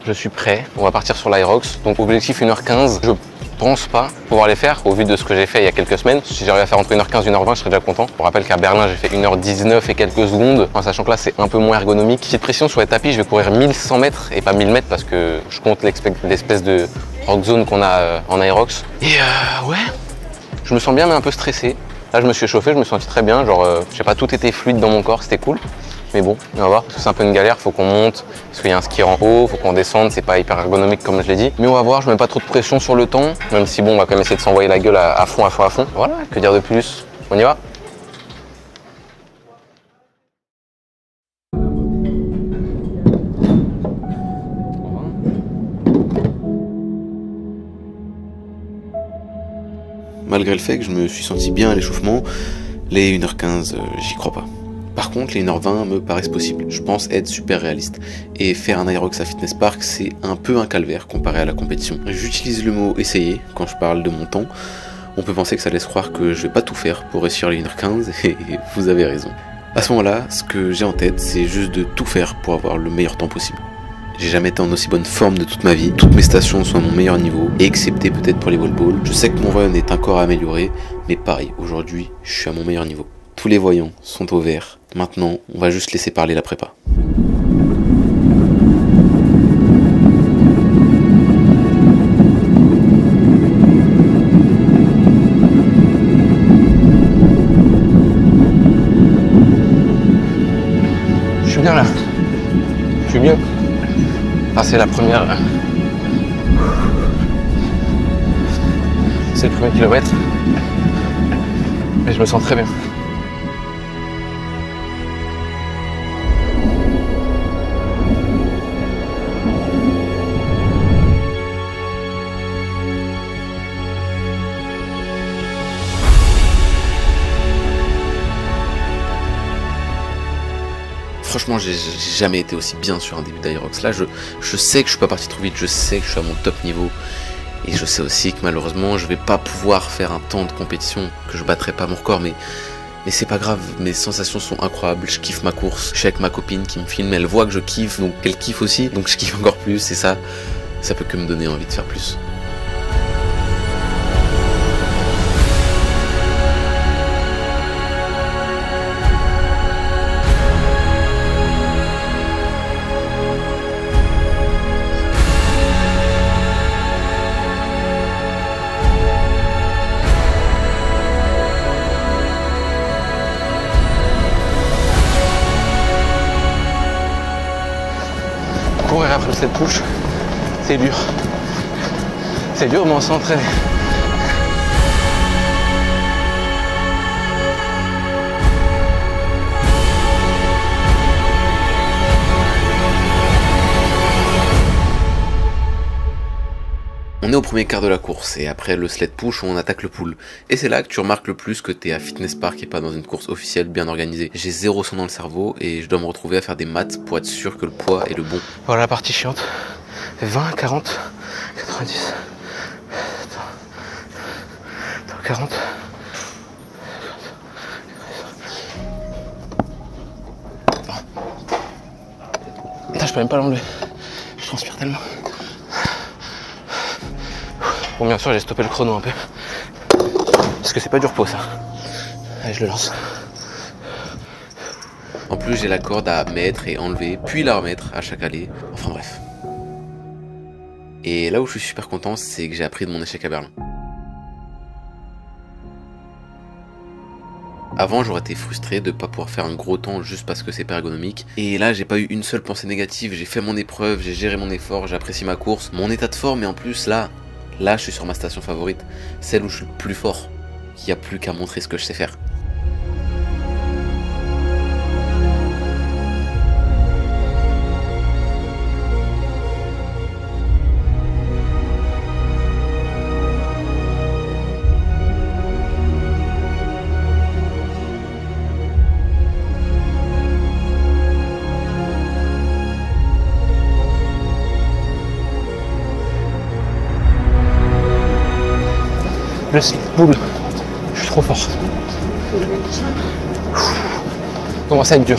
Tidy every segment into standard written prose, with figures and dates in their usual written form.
je suis prêt. On va partir sur l'Aerox. Donc objectif 1h15. Je pense pas pouvoir les faire au vu de ce que j'ai fait il y a quelques semaines. Si j'arrive à faire entre 1h15 et 1h20, je serais déjà content. Je rappelle qu'à Berlin, j'ai fait 1h19 et quelques secondes, en sachant que là, c'est un peu moins ergonomique. Petite pression sur les tapis, je vais courir 1100 mètres et pas 1000 mètres parce que je compte l'espèce de rock zone qu'on a en Aerox. Et ouais, je me sens bien mais un peu stressé. Là, je me suis échauffé, je me suis senti très bien. Genre, je sais pas, tout était fluide dans mon corps, c'était cool. Mais bon, on va voir, parce que c'est un peu une galère, faut qu'on monte, parce qu'il y a un ski en haut, faut qu'on descende, c'est pas hyper ergonomique comme je l'ai dit. Mais on va voir, je mets pas trop de pression sur le temps, même si bon, on va quand même essayer de s'envoyer la gueule à fond. Voilà, que dire de plus? On y va? Malgré le fait que je me suis senti bien à l'échauffement, les 1h15, j'y crois pas. Par contre, les 1h20 me paraissent possibles. Je pense être super réaliste. Et faire un Aerox à Fitness Park, c'est un peu un calvaire comparé à la compétition. J'utilise le mot essayer quand je parle de mon temps. On peut penser que ça laisse croire que je vais pas tout faire pour réussir les 1h15, et vous avez raison. À ce moment-là, ce que j'ai en tête, c'est juste de tout faire pour avoir le meilleur temps possible. J'ai jamais été en aussi bonne forme de toute ma vie, toutes mes stations sont à mon meilleur niveau, et excepté peut-être pour les wall balls. Je sais que mon run est encore à améliorer, mais pareil, aujourd'hui, je suis à mon meilleur niveau. Tous les voyants sont au vert. Maintenant, on va juste laisser parler la prépa. Je suis bien là. Je suis mieux. Ah, c'est la première. C'est le premier kilomètre. Mais je me sens très bien. Franchement, j'ai jamais été aussi bien sur un début d'Aerox. Là, je sais que je suis pas parti trop vite, je sais que je suis à mon top niveau. Et je sais aussi que malheureusement, je vais pas pouvoir faire un temps de compétition, que je battrai pas mon record, mais c'est pas grave, mes sensations sont incroyables, je kiffe ma course. Je suis avec ma copine qui me filme, elle voit que je kiffe, donc elle kiffe aussi, donc je kiffe encore plus, et ça peut que me donner envie de faire plus. Courir après cette push, c'est dur. C'est dur, mais on s'entraîne. On est au premier quart de la course et après le sled push on attaque le pull. Et c'est là que tu remarques le plus que t'es à Fitness Park et pas dans une course officielle bien organisée. J'ai zéro son dans le cerveau et je dois me retrouver à faire des maths pour être sûr que le poids est le bon. Voilà la partie chiante. 20, 40, 90, 40. Putain, je peux même pas l'enlever. Je transpire tellement. Bon, bien sûr, j'ai stoppé le chrono un peu. Parce que c'est pas du repos, ça. Allez, je le lance. En plus, j'ai la corde à mettre et enlever, puis la remettre à chaque allée. Enfin bref. Et là où je suis super content, c'est que j'ai appris de mon échec à Berlin. Avant, j'aurais été frustré de pas pouvoir faire un gros temps juste parce que c'est pas ergonomique. Et là, j'ai pas eu une seule pensée négative. J'ai fait mon épreuve, j'ai géré mon effort, j'ai apprécié ma course, mon état de forme. Et en plus, là, je suis sur ma station favorite, celle où je suis le plus fort. Il n'y a plus qu'à montrer ce que je sais faire. Le slip pull, je suis trop fort. Commence à être dur.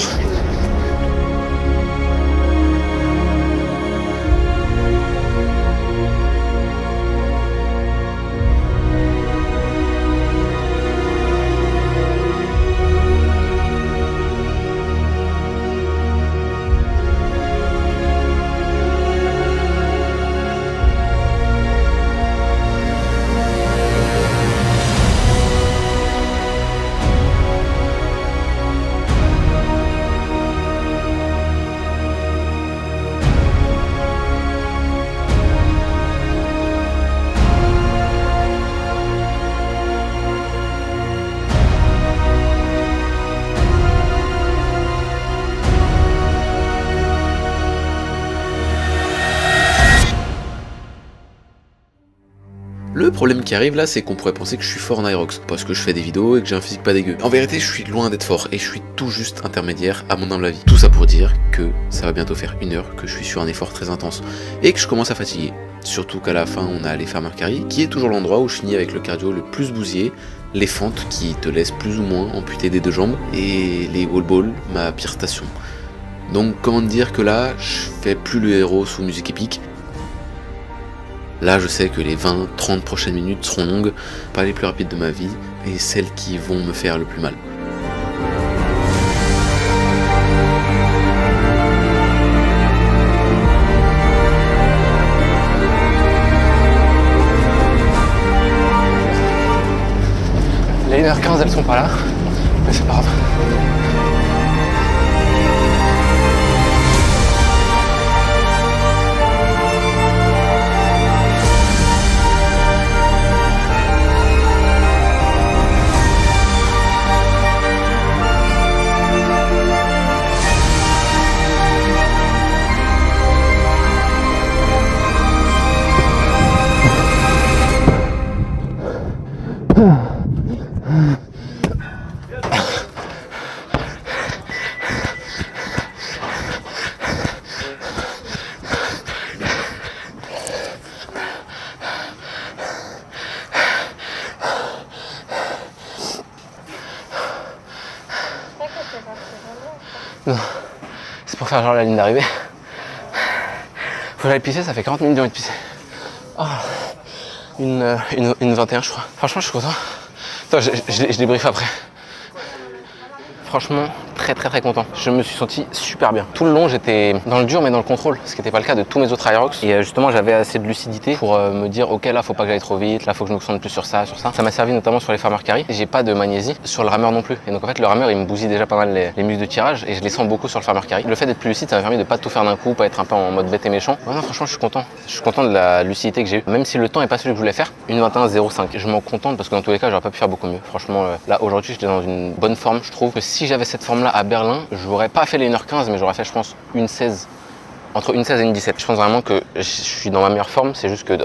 Le problème qui arrive là, c'est qu'on pourrait penser que je suis fort en Aerox, parce que je fais des vidéos et que j'ai un physique pas dégueu. En vérité, je suis loin d'être fort, et je suis tout juste intermédiaire à mon humble avis. Tout ça pour dire que ça va bientôt faire 1 heure que je suis sur un effort très intense, et que je commence à fatiguer. Surtout qu'à la fin, on a les Farmer Carry, qui est toujours l'endroit où je finis avec le cardio le plus bousillé, les fentes qui te laissent plus ou moins amputé des 2 jambes, et les wall balls, ma pire station. Donc comment dire que là, je fais plus le héros sous musique épique. Là, je sais que les 20-30 prochaines minutes seront longues, pas les plus rapides de ma vie, et celles qui vont me faire le plus mal. Les 1h15, elles sont pas là, mais c'est pas grave. Non, c'est pour faire genre la ligne d'arrivée. Faut que j'aille pisser, ça fait 40 minutes que j'ai envie de pisser. Oh, une 21 je crois. Franchement je suis content. Attends, je débriefe après. Franchement, très content. Je me suis senti super bien. Tout le long, j'étais dans le dur, mais dans le contrôle, ce qui n'était pas le cas de tous mes autres Aerox. Et justement, j'avais assez de lucidité pour me dire, ok, là, faut pas que j'aille trop vite, là, faut que je me concentre plus sur ça, sur ça. Ça m'a servi notamment sur les Farmer Carry. J'ai pas de magnésie sur le rameur non plus. Et donc, en fait, le rameur, il me bousille déjà pas mal les muscles de tirage et je les sens beaucoup sur le Farmer Carry. Le fait d'être plus lucide, ça m'a permis de pas tout faire d'un coup, pas être un peu en mode bête et méchant. Ouais, non, franchement, je suis content. Je suis content de la lucidité que j'ai eue. Même si le temps est pas celui que je voulais faire, une 21,05. Je m'en contente parce que dans tous les cas, j'aurais pas pu faire beaucoup mieux. Franchement, là, aujourd'hui, j'étais dans une bonne forme. Je trouve que si j'avais cette forme-là à Berlin, j'aurais pas fait les 1h15, mais j'aurais fait, je pense, une 16, entre une 16 et une 17. Je pense vraiment que je suis dans ma meilleure forme, c'est juste que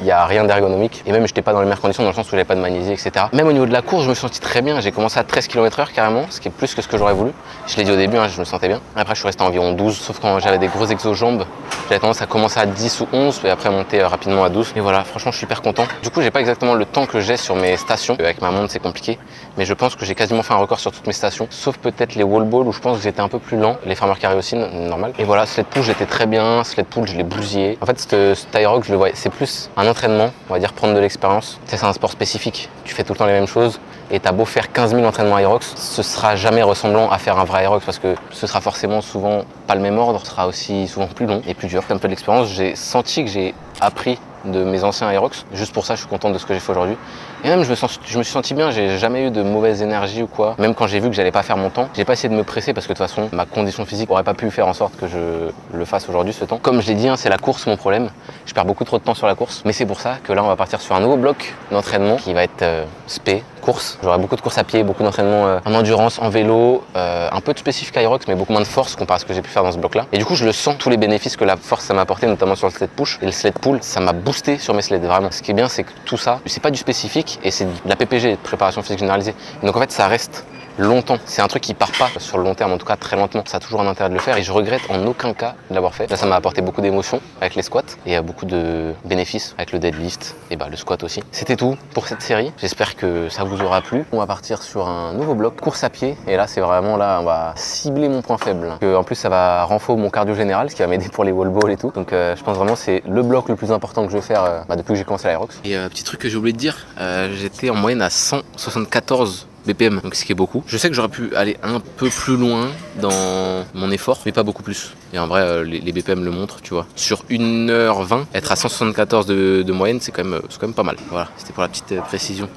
il n'y a rien d'ergonomique et même j'étais pas dans les meilleures conditions dans le sens où j'avais pas de magnésie, etc. Même au niveau de la course, je me suis senti très bien. J'ai commencé à 13 km/h carrément, ce qui est plus que ce que j'aurais voulu. Je l'ai dit au début, hein, je me sentais bien. Après, je suis resté à environ 12, sauf quand j'avais des gros exojambes. J'avais tendance à commencer à 10 ou 11 et après monter rapidement à 12. Et voilà, franchement, je suis hyper content. Du coup, j'ai pas exactement le temps que j'ai sur mes stations. Avec ma montre, c'est compliqué. Mais je pense que j'ai quasiment fait un record sur toutes mes stations, sauf peut-être les wall balls où je pense que j'étais un peu plus lent. Les Farmer Carry aussi, normal. Et voilà, sled pull, j'étais très bien. Sled pull, je l'ai bousillé. En fait, cet Aerox, je le voyais, c'est plus un entraînement, on va dire prendre de l'expérience. C'est un sport spécifique. Tu fais tout le temps les mêmes choses. Et t'as beau faire 15 000 entraînements Aerox, ce sera jamais ressemblant à faire un vrai Aerox parce que ce sera forcément souvent pas le même ordre, ce sera aussi souvent plus long et plus dur. Un peu de l'expérience, j'ai senti que j'ai appris de mes anciens Aerox. Juste pour ça, je suis content de ce que j'ai fait aujourd'hui. Et même, je me suis senti bien, j'ai jamais eu de mauvaise énergie ou quoi. Même quand j'ai vu que j'allais pas faire mon temps, j'ai pas essayé de me presser parce que de toute façon, ma condition physique aurait pas pu faire en sorte que je le fasse aujourd'hui, ce temps. Comme je l'ai dit, hein, c'est la course mon problème. Je perds beaucoup trop de temps sur la course. Mais c'est pour ça que là, on va partir sur un nouveau bloc d'entraînement qui va être spé, course. J'aurai beaucoup de courses à pied, beaucoup d'entraînement en endurance, en vélo, un peu de spécifique Aerox, mais beaucoup moins de force comparé à ce que j'ai pu faire dans ce bloc-là. Et du coup, je le sens, tous les bénéfices que la force ça m'a apporté, notamment sur le sled push. Et le sled pull, ça m'a boosté sur mes sleds, vraiment. Ce qui est bien, c'est que tout ça, c'est pas du spécifique et c'est de la PPG, préparation physique généralisée. Et donc en fait, ça reste longtemps. C'est un truc qui part pas sur le long terme, en tout cas très lentement. Ça a toujours un intérêt de le faire et je regrette en aucun cas de l'avoir fait. Là, ça m'a apporté beaucoup d'émotions avec les squats et beaucoup de bénéfices avec le deadlift et le squat aussi. C'était tout pour cette série. J'espère que ça vous aura plu. On va partir sur un nouveau bloc, course à pied. Et là, c'est vraiment là, on va cibler mon point faible. En plus, ça va renforcer mon cardio général, ce qui va m'aider pour les wall balls et tout. Donc, je pense vraiment que c'est le bloc le plus important que je vais faire depuis que j'ai commencé l'Aerox. Et petit truc que j'ai oublié de dire, j'étais en moyenne à 174 BPM, donc ce qui est beaucoup. Je sais que j'aurais pu aller un peu plus loin dans mon effort, mais pas beaucoup plus. Et en vrai, les BPM le montrent, tu vois. Sur 1h20, être à 174 de moyenne, c'est quand même pas mal. Voilà, c'était pour la petite précision.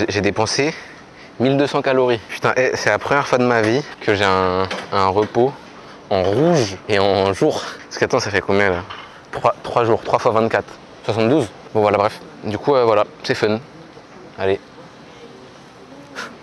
J'ai dépensé 1200 calories. Putain, c'est la première fois de ma vie que j'ai un repos en rouge et en jour. Parce qu'attends, ça fait combien là 3 jours, 3 fois 24. 72. Bon voilà, bref. Du coup, voilà, c'est fun. Allez.